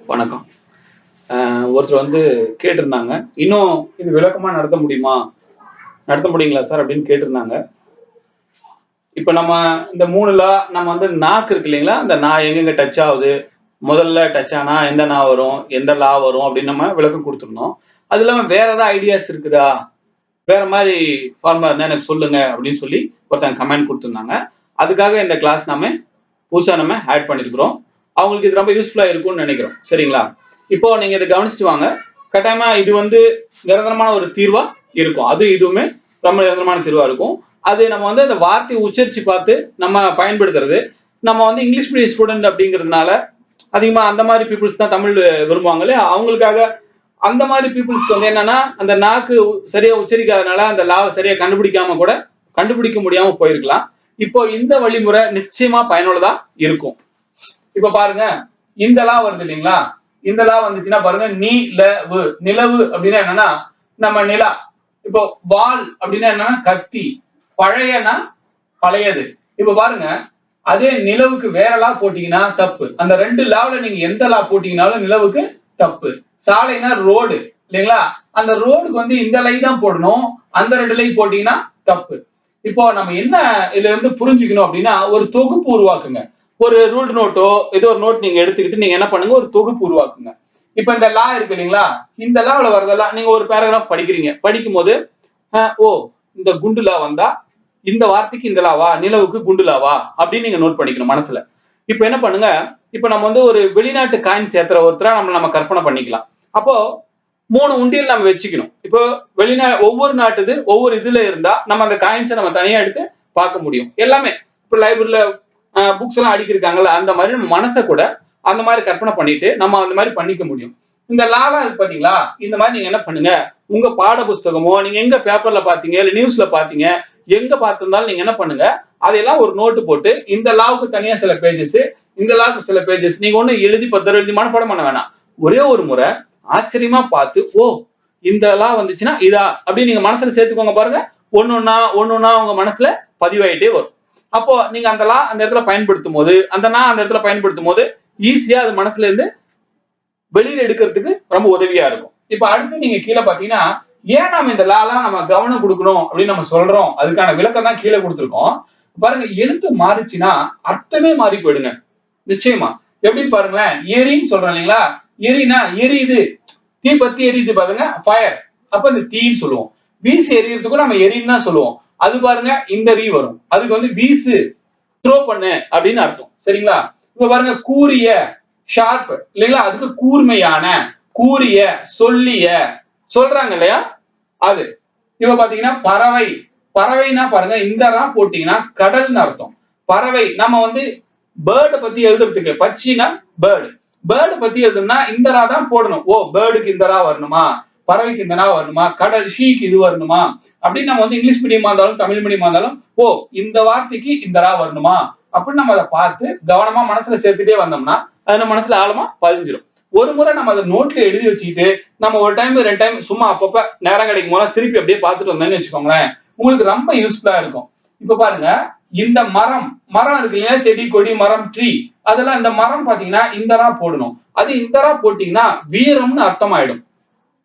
வணக்கம். ஒருத்தர் வந்து கேட்டிருந்தாங்க. இன்னும் இது விளக்கமா நடத்த முடியுமா? நடத்த முடியுங்களா சார்? அப்படின்னு கேட்டிருந்தாங்க. இப்ப நம்ம இந்த 3 லா நம்ம வந்து நாக்கு இருக்கு இல்லைங்களா? அந்த நா எங்கெங்க டச் ஆகுது? முதல்ல டச் ஆனா எந்த நா வரும்? எந்த லா வரும்? அப்படின்னு நம்ம விளக்கம் குடுத்திருந்தோம். அது இல்லாம வேற ஏதாவது ஐடியாஸ் இருக்குதா? வேற மாரி ஃபார்முலா இருந்தா எனக்கு சொல்லுங்க அப்படின்னு சொல்லி ஒருத்தங்க கமெண்ட் குடுத்திருந்தாங்க. அதுக்காக இந்த கிளாஸ் புதுசா நம்ம ஆட் பண்ணியிருக்கிறோம். அவங்களுக்கு இது ரொம்ப யூஸ்ஃபுல்லா இருக்கும்னு நினைக்கிறோம். சரிங்களா? இப்போ நீங்க இதை கவனிச்சுட்டு வாங்க. கட்டாயமா இது வந்து நிரந்தரமான ஒரு தீர்வா இருக்கும். இதுவுமே ரொம்ப நிரந்தரமான தீர்வா இருக்கும். அது நம்ம வந்து அந்த வார்த்தையை உச்சரிச்சு பார்த்து நம்ம பயன்படுத்துறது. நம்ம வந்து இங்கிலீஷ் மீடியம் ஸ்டூடெண்ட் அப்படிங்கிறதுனால அதிகமா அந்த மாதிரி பீப்புள்ஸ் தான் தமிழ் விரும்புவாங்க இல்லையா? அவங்களுக்காக அந்த மாதிரி பீப்புள்ஸ்க்கு வந்து என்னன்னா அந்த நாக்கு சரியா உச்சரிக்காதனால அந்த லாவை சரியா கண்டுபிடிக்க முடியாம போயிருக்கலாம். இப்போ இந்த வழிமுறை நிச்சயமா பயனுள்ளதா இருக்கும். இப்ப பாருங்க, இந்த லா வருது இல்லைங்களா? இந்த லா வந்துச்சுன்னா பாருங்க, நிலவு அப்படின்னா என்னன்னா நம்ம நிலா. இப்போ வால் அப்படின்னா என்னன்னா கத்தி, பழையனா பழையது. இப்ப பாருங்க, அதே நிலவுக்கு வேற லா போட்டீங்கன்னா தப்பு. அந்த 2 லாவுல நீங்க எந்த லா போட்டீங்கனாலும் நிலவுக்கு தப்பு. சாலைனா ரோடு இல்லைங்களா? அந்த ரோடுக்கு வந்து இந்த லை தான் போடணும். அந்த 2 லை போட்டீங்கன்னா தப்பு. இப்போ நம்ம என்ன இதுல இருந்து புரிஞ்சுக்கணும் அப்படின்னா ஒரு தொகுப்பு உருவாக்குங்க. ஒரு ரூல்ட் நோட்டோ ஏதோ ஒரு நோட் நீங்க எடுத்துக்கிட்டு நீங்க என்ன பண்ணுங்க, ஒரு தொகுப்பு உருவாக்குங்க. இப்ப இந்த லா இருக்கு இல்லைங்களா? இந்த லாவுல வரதெல்லாம் நீங்க ஒரு பேராகிராஃப் படிக்கிறீங்க. படிக்கும் போது ஓ இந்த குண்டு லா வந்தா இந்த வார்த்தைக்கு இந்த லாவா, நிலவுக்கு குண்டு லாவா அப்படின்னு நீங்க நோட் பண்ணிக்கணும் மனசுல. இப்ப என்ன பண்ணுங்க, இப்ப நம்ம வந்து ஒரு வெளிநாட்டு காயின் சேர்த்துற ஒருத்தரா நம்ம கற்பனை பண்ணிக்கலாம். அப்போ 3 உண்டியல் நம்ம வச்சுக்கணும். இப்போ ஒவ்வொரு நாட்டுது ஒவ்வொரு இதுல இருந்தா நம்ம அந்த காயின்ஸை நம்ம தனியா எடுத்து பார்க்க முடியும். எல்லாமே இப்ப லைப்ரரியில புக்ஸ் எல்லாம் அடுக்கிருக்காங்கல்ல, அந்த மாதிரி நம்ம மனசை கூட அந்த மாதிரி கற்பனை பண்ணிட்டு நம்ம அந்த மாதிரி பண்ணிக்க முடியும். இந்த லாலாம் இருக்கு பாத்தீங்களா? இந்த மாதிரி நீங்க என்ன பண்ணுங்க, உங்க பாட புஸ்தகமோ நீங்க எங்க பேப்பர்ல பாத்தீங்க இல்ல நியூஸ்ல பாத்தீங்க, எங்க பார்த்திருந்தாலும் நீங்க என்ன பண்ணுங்க, அதையெல்லாம் ஒரு நோட்டு போட்டு இந்த லாவுக்கு தனியா சில பேஜஸ், இந்த லாவுக்கு சில பேஜஸ் நீங்க ஒண்ணு எழுதி 10 எழுதி மனப்பாடம் பண்ண வேணாம். ஒரே ஒரு முறை ஆச்சரியமா பார்த்து இந்த லா வந்துச்சுன்னா இதா அப்படின்னு நீங்க மனசுல சேர்த்துக்கோங்க பாருங்க. ஒன்னொன்னா உங்க மனசுல பதிவாயிட்டே வரும். அப்போ நீங்க அந்த லா அந்த இடத்துல பயன்படுத்தும் போது அந்த இடத்துல பயன்படுத்தும் போது ஈஸியா அது மனசுல இருந்து வெளியில எடுக்கிறதுக்கு ரொம்ப உதவியா இருக்கும். இப்ப அடுத்து நீங்க கீழே பாத்தீங்கன்னா ஏன் நாம இந்த லாலாம் நம்ம கவனம் கொடுக்கணும் அப்படின்னு நம்ம சொல்றோம், அதுக்கான விளக்கம் தான் கீழே கொடுத்திருக்கோம். பாருங்க, எழுத்து மாறிச்சுன்னா அர்த்தமே மாறி போயிடுங்க. நிச்சயமா எப்படின்னு பாருங்களேன். எரின்னு சொல்றோம் இல்லைங்களா? எரினா எரியுது, தீ பத்தி எரியுது பாருங்க, ஃபயர். அப்ப இந்த தீன்னு சொல்லுவோம். வீசு எரியறதுக்கும் நம்ம எரின்னு தான் சொல்லுவோம். அது பாருங்க இந்த ரீ வரும். அதுக்கு வந்து வீசு, த்ரோ பண்ணு அப்படின்னு அர்த்தம். சரிங்களா? இப்ப பாருங்க, கூரிய ஷார்ப் இல்லைங்களா? அதுக்கு கூர்மையான, கூரிய, சொல்லிய சொல்றாங்க இல்லையா? அது. இப்ப பாத்தீங்கன்னா பறவை, பறவைனா பாருங்க இந்த ரா போட்டீங்கன்னா கடல்னு அர்த்தம். பறவை நம்ம வந்து பேர்ட பத்தி எழுதுறதுக்கு பட்சினா பேர்டு பத்தி எழுதணும்னா இந்த ரா தான் போடணும். பேர்டுக்கு இந்த ரா வரணுமா, பறவைக்கு இந்த ரா வரணுமா, கடல் ஷீக்கு இது வரணுமா அப்படின்னு நம்ம வந்து இங்கிலீஷ் மீடியமா இருந்தாலும் தமிழ் மீடியமா இருந்தாலும் இந்த வார்த்தைக்கு இந்த ரா வரணுமா அப்படின்னு நம்ம அதை பார்த்து கவனமா மனசுல சேர்த்துட்டே வந்தோம்னா அது நம்ம மனசுல ஆழமா பதிஞ்சிடும். ஒரு முறை நம்ம அதை நோட்ல எழுதி வச்சுக்கிட்டு நம்ம ஒரு டைம் 2 டைம் சும்மா அப்பப்ப நேரம் கிடைக்கும் போது திருப்பி அப்படியே பார்த்துட்டு வந்தோம்னு வச்சுக்கோங்களேன், உங்களுக்கு ரொம்ப யூஸ்ஃபுல்லா இருக்கும். இப்ப பாருங்க, இந்த மரம் இருக்கு இல்லையா? செடி கொடி மரம் ட்ரீ, அதெல்லாம் இந்த மரம் பாத்தீங்கன்னா இந்த ரா போடணும். அது இந்த ரா போட்டீங்கன்னா வீரம்னு அர்த்தமாயிடும்.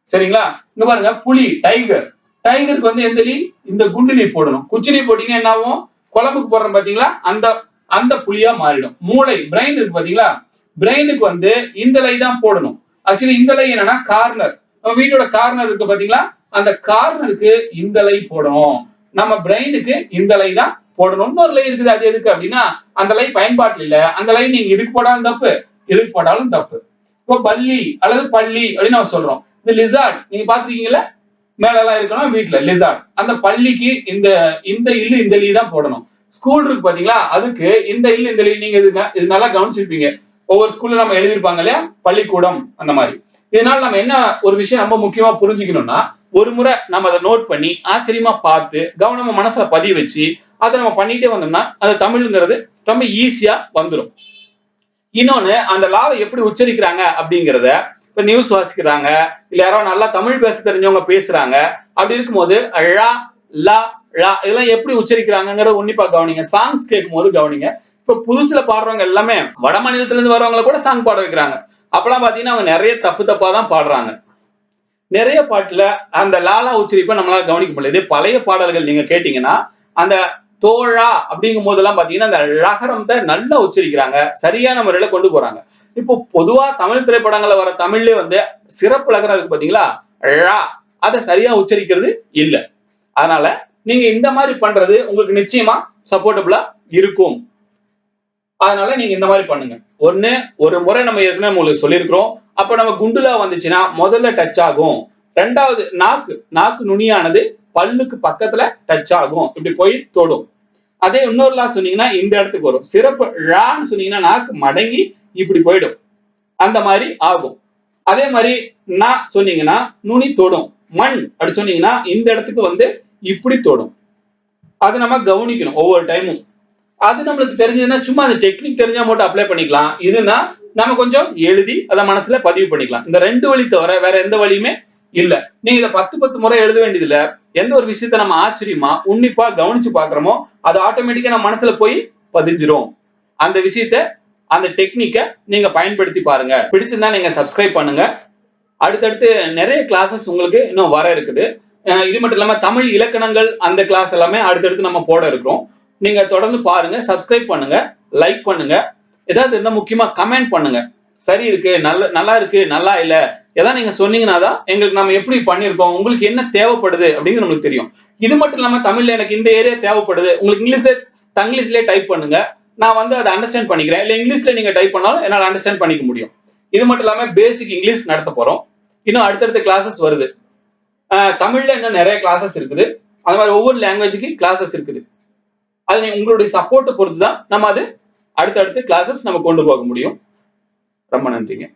சரிங்களா? இங்க பாருங்க, புலி டைகருக்கு வந்து எந்த லீ, இந்த குண்டுலி போடணும். குச்சிலி போட்டீங்கன்னா என்ன ஆகும், குழம்புக்கு போடுறோம் பாத்தீங்களா, அந்த புலியா மாறிடும். மூளை பிரெயின் இருக்கு பாத்தீங்களா? பிரெயினுக்கு வந்து இந்த லை தான் போடணும். ஆக்சுவலி இந்த லை என்னன்னா கார்னர். நம்ம வீட்டோட கார்னர் இருக்கு பாத்தீங்களா? அந்த கார்னருக்கு இந்த லை போடணும். நம்ம பிரெயினுக்கு இந்த லை தான் போடணும். இன்னொரு லை இருக்குது, அது எதுக்கு அப்படின்னா அந்த லை பயன்பாட்டில் இல்ல. அந்த லை நீங்க இதுக்கு போடாலும் தப்பு, இதுக்கு போட்டாலும் தப்பு. இப்போ பல்லி அல்லது பள்ளி அப்படின்னு நம்ம சொல்றோம். இந்த லிசார்ட் நீங்க பாத்துருக்கீங்கல்ல, மேல எல்லாம் இருக்கணும் வீட்டுல லிசார்ட். அந்த பள்ளிக்கு இந்த இல்லு இந்த லீ தான் போடணும். ஸ்கூல் இருக்கு பாத்தீங்களா? அதுக்கு இந்த இல்லு இந்த லீ நீங்க இது நல்லா கவனிச்சிருப்பீங்க. ஒவ்வொரு ஸ்கூல்ல நம்ம எழுதியிருப்பாங்க இல்லையா? பள்ளிக்கூடம் அந்த மாதிரி. இதனால நம்ம என்ன ஒரு விஷயம் ரொம்ப முக்கியமா புரிஞ்சுக்கணும்னா, ஒரு முறை நம்ம அதை நோட் பண்ணி ஆச்சரியமா பார்த்து கவனமா மனசுல பதிய வச்சு அதை நம்ம பண்ணிட்டே வந்தோம்னா அது தமிழ்ங்கிறது ரொம்ப ஈஸியா வந்துடும். இன்னொன்னு, அந்த லாவை எப்படி உச்சரிக்கிறாங்க அப்படிங்கிறத இப்ப நியூஸ் வாசிக்கிறாங்க இல்ல யாரோ நல்லா தமிழ் பேச தெரிஞ்சவங்க பேசுறாங்க, அப்படி இருக்கும்போது ழா லா ழா இதெல்லாம் எப்படி உச்சரிக்கிறாங்கிறத உன்னிப்பா கவனிங்க. சாங்ஸ் கேட்கும் போது கவனிங்க. இப்ப புதுசுல பாடுறவங்க எல்லாமே வட மாநிலத்துல இருந்து வரவங்களை கூட சாங் பாட வைக்கிறாங்க. அப்பெல்லாம் பாத்தீங்கன்னா அவங்க நிறைய தப்பு தப்பா தான் பாடுறாங்க. நிறைய பாட்டுல அந்த லாலா உச்சரிப்பை நம்மளால கவனிக்க முடியல. இதே பழைய பாடல்கள் நீங்க கேட்டீங்கன்னா அந்த தோழா அப்படிங்கும் போதெல்லாம் பாத்தீங்கன்னா அந்த ழகரத்தை நல்லா உச்சரிக்கிறாங்க, சரியான முறையில கொண்டு போறாங்க. இப்போ பொதுவா தமிழ் திரைப்படங்கள்ல வர தமிழ்லயே வந்து சிறப்பு ழகரம் இருக்கு பாத்தீங்களா, ழா அதை சரியா உச்சரிக்கிறது இல்ல. அதனால நீங்க இந்த மாதிரி பண்றது உங்களுக்கு நிச்சயமா சப்போர்ட்டபிளா இருக்கும். அதனால நீங்க இந்த மாதிரி பண்ணுங்க. ஒரு முறை நம்ம ஏற்கனவே உங்களுக்கு சொல்லியிருக்கிறோம். அப்ப நம்ம குண்டுலா வந்துச்சுன்னா முதல்ல டச் ஆகும். ரெண்டாவது நாக்கு நுனியானது பல்லுக்கு பக்கத்துல டச் ஆகும், இப்படி போய் தொடும். அதே இன்னொரு லா சொன்னீங்கன்னா இந்த இடத்துக்கு வரும். சிறப்பு ழான்னு சொன்னீங்கன்னா நாக்கு மடங்கி இப்படி போயிடும், அந்த மாதிரி ஆகும். அதே மாதிரி நா சொன்னீங்கன்னா நுனி தொடும். மண் அப்படி சொன்னீங்கன்னா இந்த இடத்துக்கு வந்து இப்படி தொடும். அது நம்ம கவனிக்கணும் ஒவ்வொரு டைமும். அது நம்மளுக்கு தெரிஞ்சதுன்னா சும்மா அந்த டெக்னிக் தெரிஞ்சா மட்டும் அப்ளை பண்ணிக்கலாம். இதுனா நம்ம கொஞ்சம் எழுதி அதை மனசுல பதிவு பண்ணிக்கலாம். இந்த 2 வழி தவிர வேற எந்த வழியுமே இல்ல. நீங்க இதை 10 முறை எழுத வேண்டியது இல்ல. எந்த ஒரு விஷயத்த நம்ம ஆச்சரியமா உன்னிப்பா கவனிச்சு பாக்குறோமோ அது ஆட்டோமேட்டிக்கா நம்ம மனசுல போய் பதிஞ்சிரும். அந்த விஷயத்த அந்த டெக்னிக்க நீங்க பயன்படுத்தி பாருங்க. பிடிச்சிருந்தா நீங்க சப்ஸ்கிரைப் பண்ணுங்க. அடுத்தடுத்து நிறைய கிளாஸஸ் உங்களுக்கு இன்னும் வர இருக்குது. இது மட்டும் இல்லாம தமிழ் இலக்கணங்கள் அந்த கிளாஸ் எல்லாமே அடுத்தடுத்து நம்ம போட இருக்கிறோம். நீங்க தொடர்ந்து பாருங்க, சப்ஸ்கிரைப் பண்ணுங்க, லைக் பண்ணுங்க. ஏதாவது இருந்தா முக்கியமா கமெண்ட் பண்ணுங்க. சரி இருக்கு, நல்லா இருக்கு, நல்லா இல்ல, ஏதாவது நீங்க சொன்னீங்கன்னா தான் எங்களுக்கு நம்ம எப்படி பண்ணிருக்கோம், உங்களுக்கு என்ன தேவைப்படுது அப்படிங்கிறது நம்மளுக்கு தெரியும். இது மட்டும் இல்லாம தமிழ்ல எனக்கு இந்த ஏரியா தேவைப்படுது, உங்களுக்கு இங்கிலீஷ்ல தங்கிலீஷ்லயே டைப் பண்ணுங்க. நான் வந்து அதை அண்டர்ஸ்டாண்ட் பண்ணிக்கிறேன். இல்ல இங்கிலீஷ்ல நீங்க டைப் பண்ணாலும் என்னால அண்டர்ஸ்டாண்ட் பண்ணிக்க முடியும். இது மட்டும் இல்லாம பேசிக் இங்கிலீஷ் நடத்த போறோம். இன்னும் அடுத்தடுத்த கிளாஸஸ் வருது. தமிழ்ல இன்னும் நிறைய கிளாஸஸ் இருக்குது. அது மாதிரி ஒவ்வொரு லாங்குவேஜுக்கு கிளாஸஸ் இருக்குது. அது உங்களுடைய சப்போர்ட்டை பொறுத்து தான் நம்ம அது அடுத்தடுத்து கிளாஸஸ் நம்ம கொண்டு போக முடியும். ரொம்ப நன்றிங்க.